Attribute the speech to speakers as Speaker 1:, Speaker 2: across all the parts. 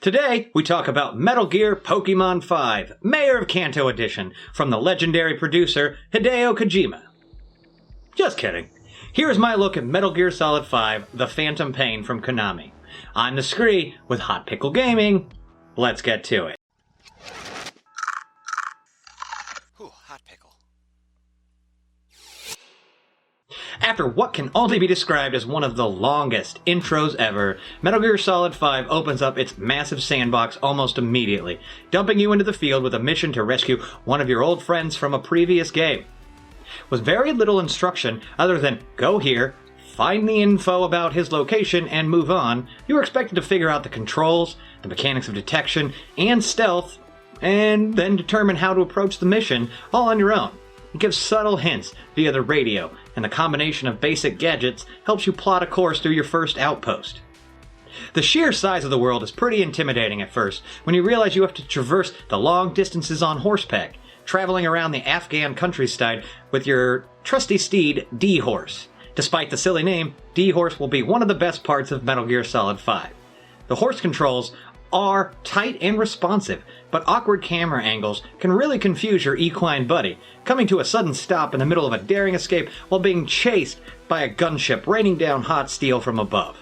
Speaker 1: Today, we talk about Metal Gear Pokemon 5, Mayor of Kanto Edition, from the legendary producer Hideo Kojima. Just kidding. Here's my look at Metal Gear Solid 5, The Phantom Pain from Konami. I'm the Skree with Hot Pickle Gaming. Let's get to it.
Speaker 2: Ooh, hot pickle.
Speaker 1: After what can only be described as one of the longest intros ever, Metal Gear Solid 5 opens up its massive sandbox almost immediately, dumping you into the field with a mission to rescue one of your old friends from a previous game. With very little instruction other than go here, find the info about his location, and move on, you are expected to figure out the controls, the mechanics of detection, and stealth, and then determine how to approach the mission all on your own. It gives subtle hints via the radio, and the combination of basic gadgets helps you plot a course through your first outpost. The sheer size of the world is pretty intimidating at first when you realize you have to traverse the long distances on horseback, traveling around the Afghan countryside with your trusty steed, D-Horse. Despite the silly name, D-Horse will be one of the best parts of Metal Gear Solid 5. The horse controls are tight and responsive, but awkward camera angles can really confuse your equine buddy, coming to a sudden stop in the middle of a daring escape while being chased by a gunship raining down hot steel from above.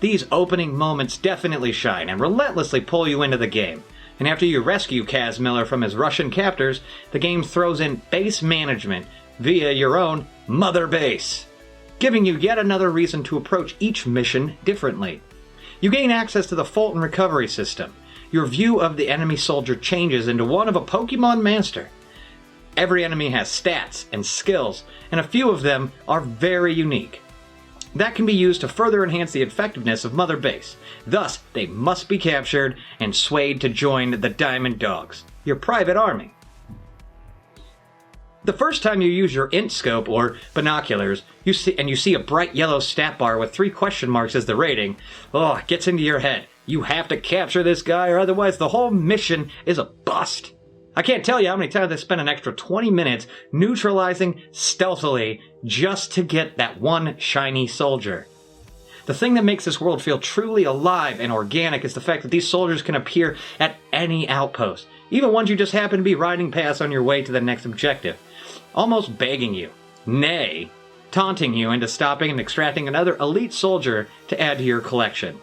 Speaker 1: These opening moments definitely shine and relentlessly pull you into the game, and after you rescue Kaz Miller from his Russian captors, the game throws in base management via your own mother base, giving you yet another reason to approach each mission differently. You gain access to the Fulton recovery system. Your view of the enemy soldier changes into one of a Pokemon master. Every enemy has stats and skills, and a few of them are very unique. That can be used to further enhance the effectiveness of Mother Base. Thus, they must be captured and swayed to join the Diamond Dogs, your private army. The first time you use your int scope or binoculars, you see a bright yellow stat bar with 3 question marks as the rating. Oh, it gets into your head. You have to capture this guy or otherwise the whole mission is a bust. I can't tell you how many times I spent an extra 20 minutes neutralizing stealthily just to get that one shiny soldier. The thing that makes this world feel truly alive and organic is the fact that these soldiers can appear at any outpost, even ones you just happen to be riding past on your way to the next objective, almost begging you, nay, taunting you into stopping and extracting another elite soldier to add to your collection.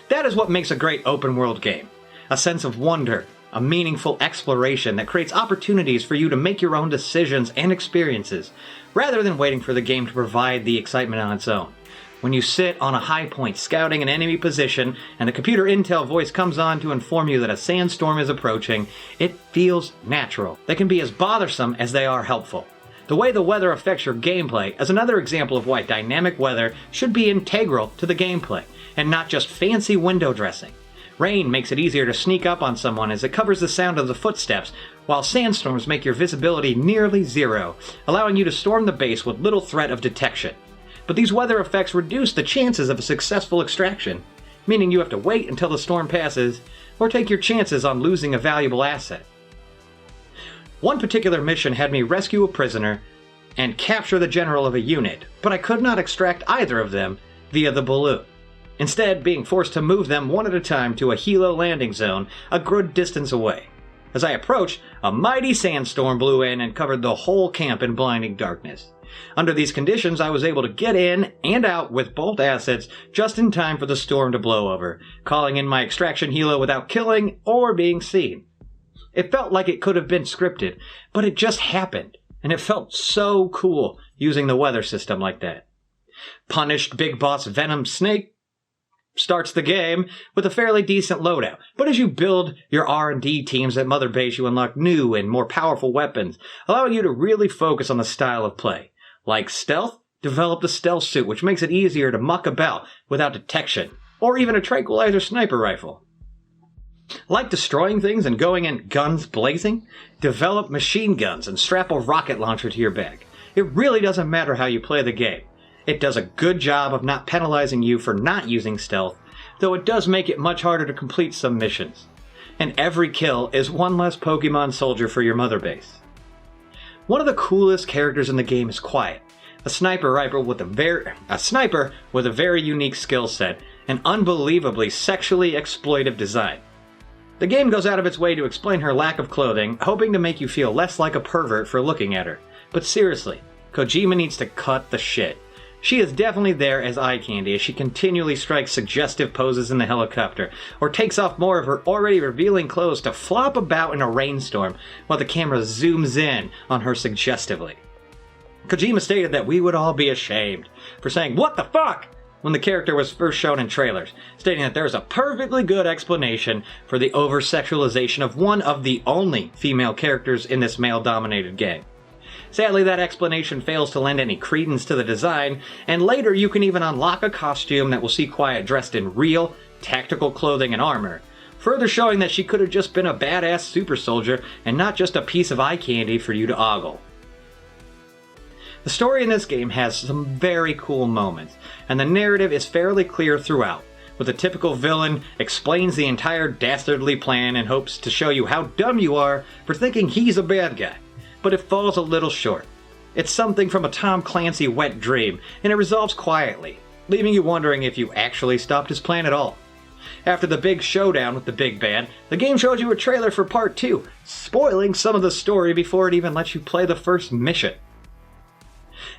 Speaker 1: That is what makes a great open world game. A sense of wonder, a meaningful exploration that creates opportunities for you to make your own decisions and experiences, rather than waiting for the game to provide the excitement on its own. When you sit on a high point scouting an enemy position and the computer intel voice comes on to inform you that a sandstorm is approaching, it feels natural. They can be as bothersome as they are helpful. The way the weather affects your gameplay is another example of why dynamic weather should be integral to the gameplay, and not just fancy window dressing. Rain makes it easier to sneak up on someone as it covers the sound of the footsteps, while sandstorms make your visibility nearly zero, allowing you to storm the base with little threat of detection. But these weather effects reduce the chances of a successful extraction, meaning you have to wait until the storm passes, or take your chances on losing a valuable asset. One particular mission had me rescue a prisoner and capture the general of a unit, but I could not extract either of them via the balloon, instead being forced to move them one at a time to a helo landing zone a good distance away. As I approached, a mighty sandstorm blew in and covered the whole camp in blinding darkness. Under these conditions, I was able to get in and out with both assets just in time for the storm to blow over, calling in my extraction helo without killing or being seen. It felt like it could have been scripted, but it just happened, and it felt so cool using the weather system like that. Punished Big Boss Venom Snake starts the game with a fairly decent loadout, but as you build your R&D teams at Mother Base, you unlock new and more powerful weapons, allowing you to really focus on the style of play. Like stealth, develop the stealth suit, which makes it easier to muck about without detection, or even a tranquilizer sniper rifle. Like destroying things and going in guns blazing, develop machine guns and strap a rocket launcher to your back. It really doesn't matter how you play the game. It does a good job of not penalizing you for not using stealth, though it does make it much harder to complete some missions. And every kill is one less Pokemon soldier for your Mother Base. One of the coolest characters in the game is Quiet, a sniper with a very unique skill set, an unbelievably sexually exploitive design. The game goes out of its way to explain her lack of clothing, hoping to make you feel less like a pervert for looking at her. But seriously, Kojima needs to cut the shit. She is definitely there as eye candy as she continually strikes suggestive poses in the helicopter, or takes off more of her already revealing clothes to flop about in a rainstorm while the camera zooms in on her suggestively. Kojima stated that we would all be ashamed for saying, "What the fuck?" when the character was first shown in trailers, stating that there is a perfectly good explanation for the over-sexualization of one of the only female characters in this male-dominated game. Sadly, that explanation fails to lend any credence to the design, and later you can even unlock a costume that will see Quiet dressed in real, tactical clothing and armor, further showing that she could have just been a badass super soldier and not just a piece of eye candy for you to ogle. The story in this game has some very cool moments, and the narrative is fairly clear throughout, with the typical villain explains the entire dastardly plan in hopes to show you how dumb you are for thinking he's a bad guy, but it falls a little short. It's something from a Tom Clancy wet dream, and it resolves quietly, leaving you wondering if you actually stopped his plan at all. After the big showdown with the big bad, the game shows you a trailer for Part 2, spoiling some of the story before it even lets you play the first mission.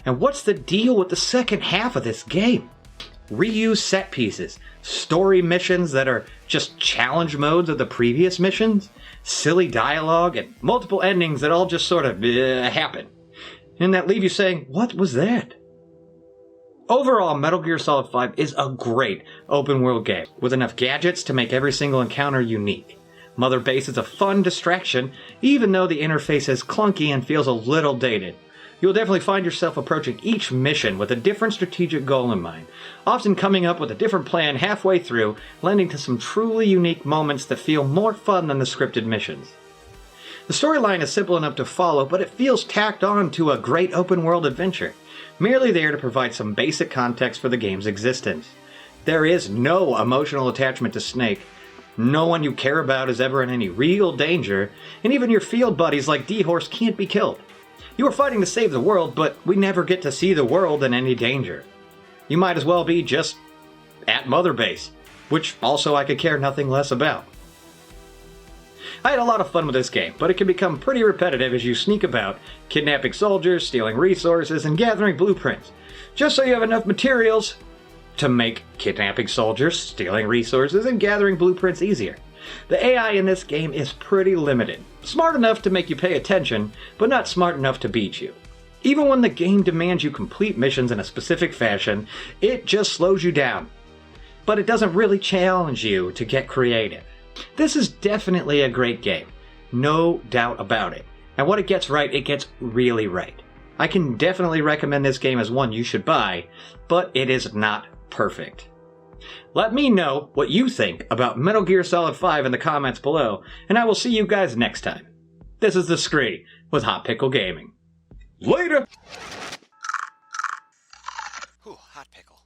Speaker 1: And what's the deal with the second half of this game? Reuse set pieces, story missions that are just challenge modes of the previous missions, silly dialogue, and multiple endings that all just sort of happen. And that leave you saying, what was that? Overall, Metal Gear Solid 5 is a great open-world game, with enough gadgets to make every single encounter unique. Mother Base is a fun distraction, even though the interface is clunky and feels a little dated. You'll definitely find yourself approaching each mission with a different strategic goal in mind, often coming up with a different plan halfway through, lending to some truly unique moments that feel more fun than the scripted missions. The storyline is simple enough to follow, but it feels tacked on to a great open-world adventure, merely there to provide some basic context for the game's existence. There is no emotional attachment to Snake, no one you care about is ever in any real danger, and even your field buddies like D-Horse can't be killed. You are fighting to save the world, but we never get to see the world in any danger. You might as well be just at Mother Base, which also I could care nothing less about. I had a lot of fun with this game, but it can become pretty repetitive as you sneak about, kidnapping soldiers, stealing resources, and gathering blueprints, just so you have enough materials to make kidnapping soldiers, stealing resources, and gathering blueprints easier. The AI in this game is pretty limited. Smart enough to make you pay attention, but not smart enough to beat you. Even when the game demands you complete missions in a specific fashion, it just slows you down. But it doesn't really challenge you to get creative. This is definitely a great game. No doubt about it. And what it gets right, it gets really right. I can definitely recommend this game as one you should buy, but it is not perfect. Let me know what you think about Metal Gear Solid 5 in the comments below, and I will see you guys next time. This is the Skree with Hot Pickle Gaming. Later!
Speaker 2: Ooh, hot pickle.